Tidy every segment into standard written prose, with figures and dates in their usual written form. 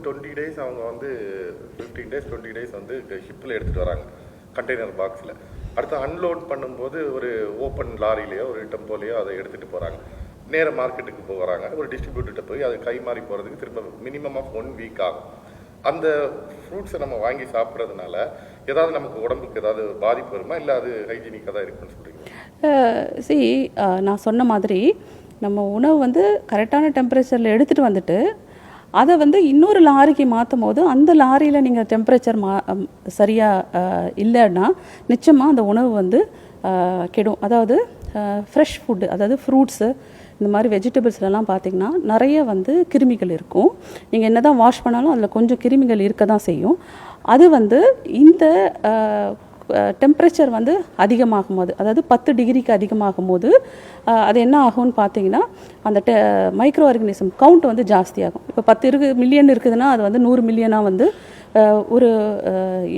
20 days அவங்க வந்து 15 days 20 days வந்து ஷிப்பில் எடுத்துகிட்டு வராங்க கண்டெய்னர் பாக்ஸில். அடுத்து அன்லோட் பண்ணும்போது ஒரு ஓப்பன் லாரிலேயோ ஒரு டெம்போலையோ அதை எடுத்துகிட்டு போகிறாங்க. நேர மார்க்கெட்டுக்கு போகிறாங்க. ஒரு டிஸ்ட்ரிபியூட்டர்கிட்ட போய் அது கை மாறி போகிறதுக்கு திரும்ப மினிமம் ஆஃப் 1 வீக் ஆகும். அந்த ஃப்ரூட்ஸை நம்ம வாங்கி சாப்பிட்றதுனால ஏதாவது நமக்கு உடம்புக்கு ஏதாவது பாதிப்பு வருமா, இல்லை அது ஹைஜீனிக்காக தான் இருக்குன்னு சொல்கிறீங்க? நான் சொன்ன மாதிரி நம்ம உணவு வந்து கரெக்டான டெம்பரேச்சரில் எடுத்துகிட்டு வந்துட்டு அதை வந்து இன்னொரு லாரிக்கு மாற்றும் போது அந்த லாரியில் நீங்கள் டெம்பரேச்சர் சரியாக இல்லைன்னா நிச்சயமாக அந்த உணவு வந்து கெடும். அதாவது ஃப்ரெஷ் ஃபுட்டு, அதாவது ஃப்ரூட்ஸு இந்த மாதிரி வெஜிடபிள்ஸ்லாம் பார்த்திங்கன்னா நிறைய வந்து கிருமிகள் இருக்கும். நீங்கள் என்ன தான் வாஷ் பண்ணாலும் அதில் கொஞ்சம் கிருமிகள் இருக்க தான் செய்யும். அது வந்து இந்த டெம்பரேச்சர் வந்து அதிகமாகும் போது, அதாவது 10 டிகிரிக்கு அதிகமாகும் போது அது என்ன ஆகும்னு பார்த்தீங்கன்னா அந்த மைக்ரோ ஆர்கனிசம் கவுண்ட் வந்து ஜாஸ்தியாகும். இப்போ 10 மில்லியன் இருக்குதுன்னா அது வந்து 100 மில்லியனாக வந்து ஒரு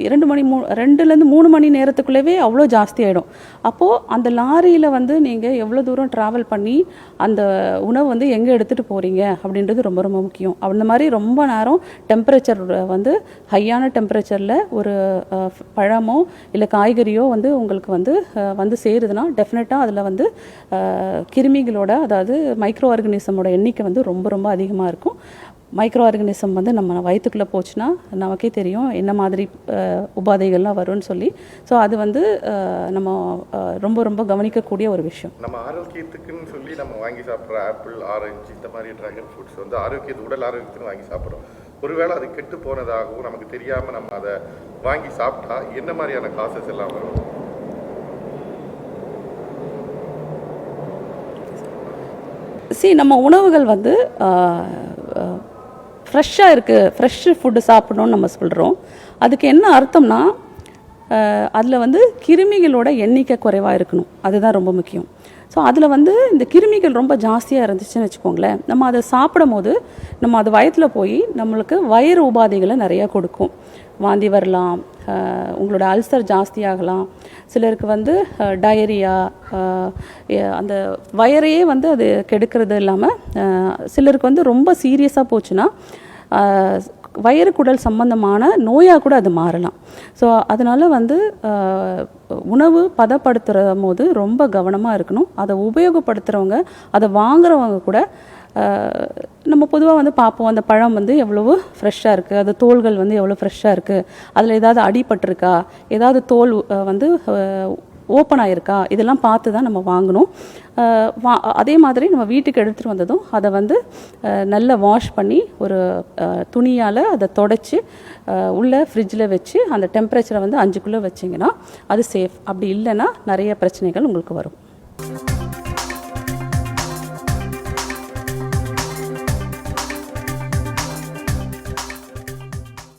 2 to 3 மணி நேரத்துக்குள்ளவே அவ்வளோ ஜாஸ்தி ஆகிடும். அப்போது அந்த லாரியில் வந்து நீங்கள் எவ்வளோ தூரம் ட்ராவல் பண்ணி அந்த உணவு வந்து எங்கே எடுத்துகிட்டு போகிறீங்க அப்படின்றது ரொம்ப ரொம்ப முக்கியம். அந்த மாதிரி ரொம்ப நேரம் டெம்பரேச்சர் வந்து ஹையான டெம்பரேச்சரில் ஒரு பழமோ இல்லை காய்கறியோ வந்து உங்களுக்கு வந்து சேருதுன்னா டெஃபினட்டாக அதில் வந்து கிருமிகளோட, அதாவது மைக்ரோ ஆர்கனிசமோட எண்ணிக்கை வந்து ரொம்ப ரொம்ப அதிகமாக இருக்கும். மைக்ரோ ஆர்கனிசம் வந்து நம்ம வயிற்றுக்குள்ளே போச்சுன்னா நமக்கே தெரியும் என்ன மாதிரி உபாதைகள்லாம் வரும்னு சொல்லி. ஸோ அது வந்து நம்ம ரொம்ப ரொம்ப கவனிக்கக்கூடிய ஒரு விஷயம். நம்ம ஆரோக்கியத்துக்குன்னு சொல்லி நம்ம வாங்கி சாப்பிட்ற ஆப்பிள், ஆரஞ்சு, இந்த மாதிரி ட்ராகன் ஃப்ரூட்ஸ் வந்து உடல் ஆரோக்கியத்துக்கு வாங்கி சாப்பிட்றோம். ஒருவேளை அது கெட்டு போனதாகவும் நமக்கு தெரியாமல் நம்ம அதை வாங்கி சாப்பிட்டா என்ன மாதிரியான காசஸ் எல்லாம் வரும்? நம்ம உணவுகள் வந்து ஃப்ரெஷ்ஷாக இருக்குது, ஃப்ரெஷ்ஷு ஃபுட்டு சாப்பிடணும்னு நம்ம சொல்கிறோம். அதுக்கு என்ன அர்த்தம்னா அதில் வந்து கிருமிகளோட எண்ணிக்கை குறைவாக இருக்கணும். அதுதான் ரொம்ப முக்கியம். ஸோ அதில் வந்து இந்த கிருமிகள் ரொம்ப ஜாஸ்தியாக இருந்துச்சுன்னு வச்சுக்கோங்களேன், நம்ம அதை சாப்பிடும் போது நம்ம அது வயிற்றில் போய் நம்மளுக்கு வயிறு உபாதைகளை நிறையா கொடுக்கும். வாந்தி வரலாம், உங்களோட அல்சர் ஜாஸ்தியாகலாம், சிலருக்கு வந்து டயரியா, அந்த வயரையே வந்து அது கெடுக்கிறது இல்லாமல் சிலருக்கு வந்து ரொம்ப சீரியஸாக போச்சுன்னா வயிறு குடல் சம்பந்தமான நோயாக கூட அது மாறலாம். ஸோ அதனால் வந்து உணவு பதப்படுத்துகிற போது ரொம்ப கவனமாக இருக்கணும். அதை உபயோகப்படுத்துகிறவங்க, அதை வாங்குறவங்க கூட நம்ம பொதுவாக வந்து பார்ப்போம், அந்த பழம் வந்து எவ்வளவு ஃப்ரெஷ்ஷாக இருக்குது, அது தோல்கள் வந்து எவ்வளோ ஃப்ரெஷ்ஷாக இருக்குது, அதில் ஏதாவது அடிபட்டிருக்கா, ஏதாவது தோல் வந்து ஓப்பன் ஆகிருக்கா, இதெல்லாம் பார்த்து தான் நம்ம வாங்கணும். அதே மாதிரி நம்ம வீட்டுக்கு எடுத்துகிட்டு வந்ததும் அதை வந்து நல்லா வாஷ் பண்ணி ஒரு துணியால் அதை தொடச்சி உள்ளே ஃப்ரிட்ஜில் வச்சு அந்த டெம்பரேச்சரை வந்து 5க்குள்ளே வச்சிங்கன்னா அது சேஃப். அப்படி இல்லைன்னா நிறைய பிரச்சனைகள் உங்களுக்கு வரும்.